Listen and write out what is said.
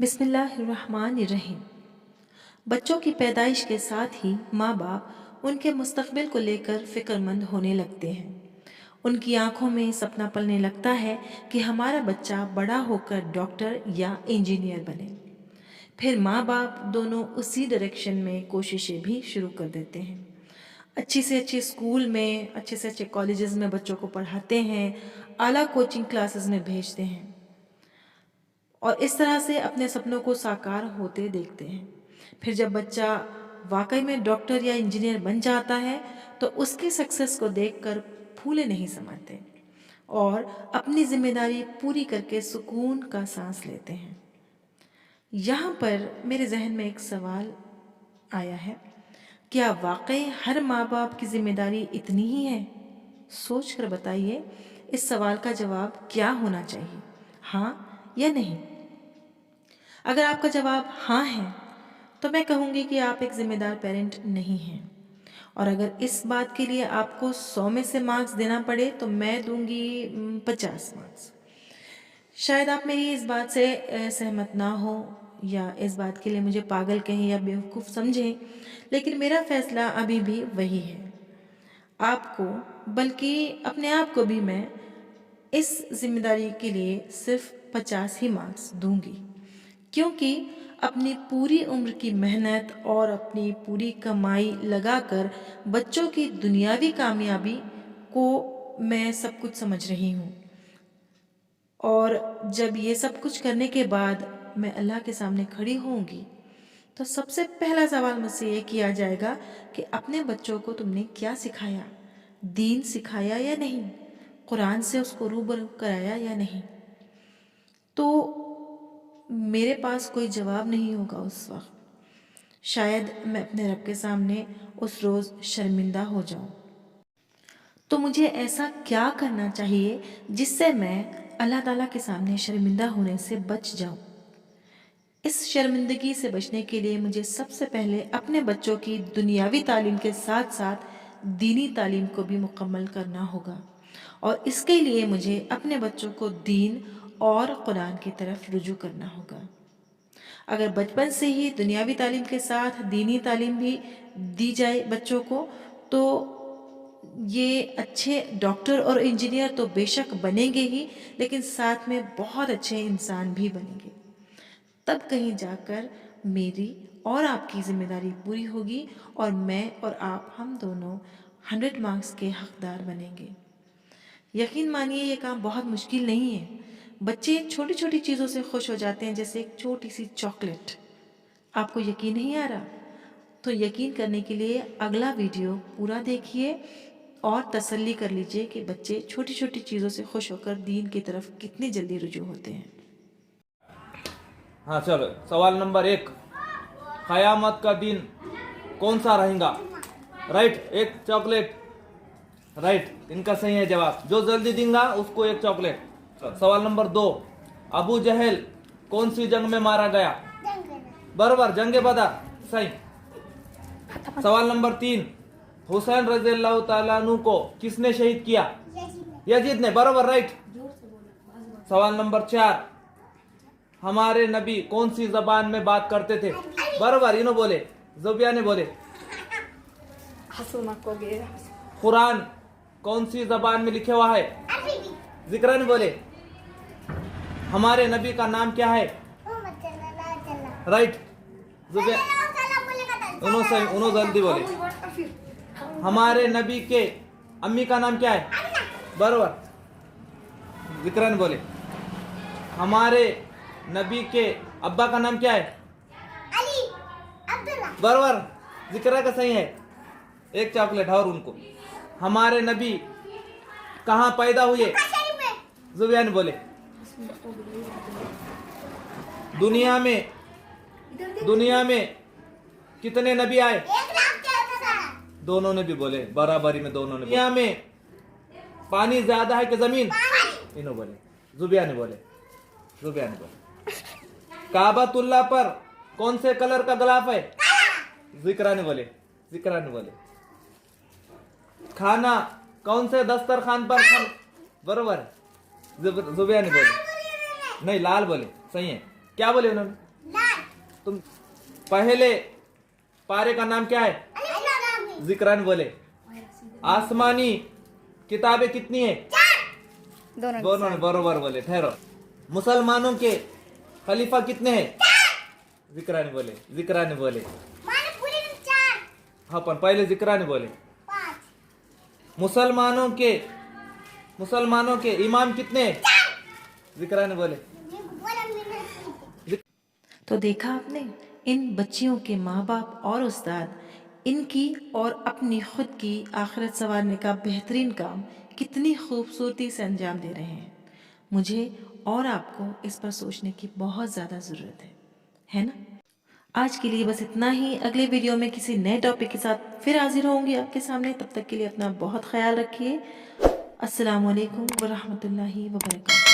बिस्मिल्लाहिर्रहमानिर्रहीम। बच्चों की पैदाइश के साथ ही माँ बाप उनके मुस्तकबिल को लेकर फ़िक्रमंद होने लगते हैं। उनकी आंखों में सपना पलने लगता है कि हमारा बच्चा बड़ा होकर डॉक्टर या इंजीनियर बने। फिर माँ बाप दोनों उसी डायरेक्शन में कोशिशें भी शुरू कर देते हैं। अच्छी से अच्छे स्कूल में, अच्छे से अच्छे कॉलेजेस में बच्चों को पढ़ाते हैं, आला कोचिंग क्लासेस में भेजते हैं और इस तरह से अपने सपनों को साकार होते देखते हैं। फिर जब बच्चा वाकई में डॉक्टर या इंजीनियर बन जाता है तो उसकी सक्सेस को देखकर फूले नहीं समाते और अपनी जिम्मेदारी पूरी करके सुकून का सांस लेते हैं। यहाँ पर मेरे जहन में एक सवाल आया है, क्या वाकई हर माँ बाप की जिम्मेदारी इतनी ही है? सोच कर बताइए, इस सवाल का जवाब क्या होना चाहिए, हाँ या नहीं? अगर आपका जवाब हाँ है तो मैं कहूँगी कि आप एक जिम्मेदार पेरेंट नहीं हैं। और अगर इस बात के लिए आपको 100 में से मार्क्स देना पड़े तो मैं दूंगी 50 मार्क्स। शायद आप मेरी इस बात से सहमत ना हो या इस बात के लिए मुझे पागल कहें या बेवकूफ़ समझें, लेकिन मेरा फैसला अभी भी वही है। आपको बल्कि अपने आप को भी मैं इस जिम्मेदारी के लिए सिर्फ 50 ही मार्क्स दूंगी, क्योंकि अपनी पूरी उम्र की मेहनत और अपनी पूरी कमाई लगाकर बच्चों की दुनियावी कामयाबी को मैं सब कुछ समझ रही हूँ। और जब ये सब कुछ करने के बाद मैं अल्लाह के सामने खड़ी होंगी तो सबसे पहला सवाल मुझसे ये किया जाएगा कि अपने बच्चों को तुमने क्या सिखाया, दीन सिखाया या नहीं, कुरान से उसको रूबरू कराया या नहीं। तो मेरे पास कोई जवाब नहीं होगा उस वक्त। शायद मैं अपने रब के सामने उस रोज़ शर्मिंदा हो जाऊं। तो मुझे ऐसा क्या करना चाहिए जिससे मैं अल्लाह ताला के सामने शर्मिंदा होने से बच जाऊं? इस शर्मिंदगी से बचने के लिए मुझे सबसे पहले अपने बच्चों की दुनियावी तालीम के साथ साथ दीनी तालीम को भी मुकम्मल करना होगा और इसके लिए मुझे अपने बच्चों को दीन और कुरान की तरफ रुजू करना होगा। अगर बचपन से ही दुनियावी तालीम के साथ दीनी तालीम भी दी जाए बच्चों को तो ये अच्छे डॉक्टर और इंजीनियर तो बेशक बनेंगे ही, लेकिन साथ में बहुत अच्छे इंसान भी बनेंगे। तब कहीं जाकर मेरी और आपकी जिम्मेदारी पूरी होगी और मैं और आप हम दोनों 100 मार्क्स के हकदार बनेंगे। यकीन मानिए ये काम बहुत मुश्किल नहीं है। बच्चे छोटी छोटी चीज़ों से खुश हो जाते हैं, जैसे एक छोटी सी चॉकलेट। आपको यकीन नहीं आ रहा? तो यकीन करने के लिए अगला वीडियो पूरा देखिए और तसल्ली कर लीजिए कि बच्चे छोटी छोटी चीज़ों से खुश होकर दीन की तरफ कितनी जल्दी रुजू होते हैं। हाँ चलो, सवाल नंबर 1, क़यामत का दिन कौन सा रहेगा? राइट, एक चॉकलेट। राइट, इनका सही है जवाब। जो जल्दी देगा उसको एक चॉकलेट। सवाल नंबर 2, अबू जहल कौन सी जंग में मारा गया? बराबर, जंगे बदर, सही। सवाल नंबर 3, हुसैन रज़ियल्लाहु ताला अन्हु को किसने शहीद किया? यजीद ने, बराबर, राइट। सवाल नंबर 4, हमारे नबी कौन सी जबान में बात करते थे? बराबर, इन्हों बोले, ज़ुबिया ने बोले। कुरान कौन सी जबान में लिखा हुआ है? जिक्रा ने बोले। हमारे नबी का नाम क्या है? राइट, ज़ुबिया, उन्हों जल्दी बोले। हमारे नबी के अम्मी का नाम क्या है? बराबर, जिक्रा ने बोले। हमारे नबी के अब्बा का नाम क्या है? अली, अब्दुल्ला, बराबर, जिक्रा का सही है, एक चॉकलेट और उनको। हमारे नबी कहाँ पैदा हुए? जुबिया ने बोले। दुनिया में कितने नबी आए? दोनों ने भी बोले, बराबरी में दोनों ने। दुनिया में पानी ज्यादा है कि जमीन? इन्हों बोले, जुबिया ने बोले, जुबिया ने बोले। काबतुल्लाह पर कौन से कलर का गिलाफ है? जिक्रा ने बोले, जिक्रा ने बोले। खाना कौन से दस्तरखान पर खाना? बरोबर, जुबिया ने बोले। नहीं, लाल बोले, सही है। क्या बोले उन्होंने? तुम पहले पारे का नाम क्या है? जिक्रान बोले। आसमानी किताबें कितनी है? दोनों ने बरोबर बोले। ठहरो। मुसलमानों के खलीफा कितने हैं? जिक्रान बोले। जिक्रान बोले। हाँ पण पहले जिक्रान बोले। मुसलमानों के इमाम कितने हैं? जिक्रान बोले। तो देखा आपने, इन बच्चियों के माँ बाप और उस्ताद इनकी और अपनी खुद की आखिरत संवारने का बेहतरीन काम कितनी खूबसूरती से अंजाम दे रहे हैं। मुझे और आपको इस पर सोचने की बहुत ज़्यादा ज़रूरत है ना? आज के लिए बस इतना ही। अगले वीडियो में किसी नए टॉपिक के साथ फिर हाजिर होंगी आपके सामने। तब तक के लिए अपना बहुत ख्याल रखिए। अस्सलामु अलैकुम व रहमतुल्लाहि व बरकातहू।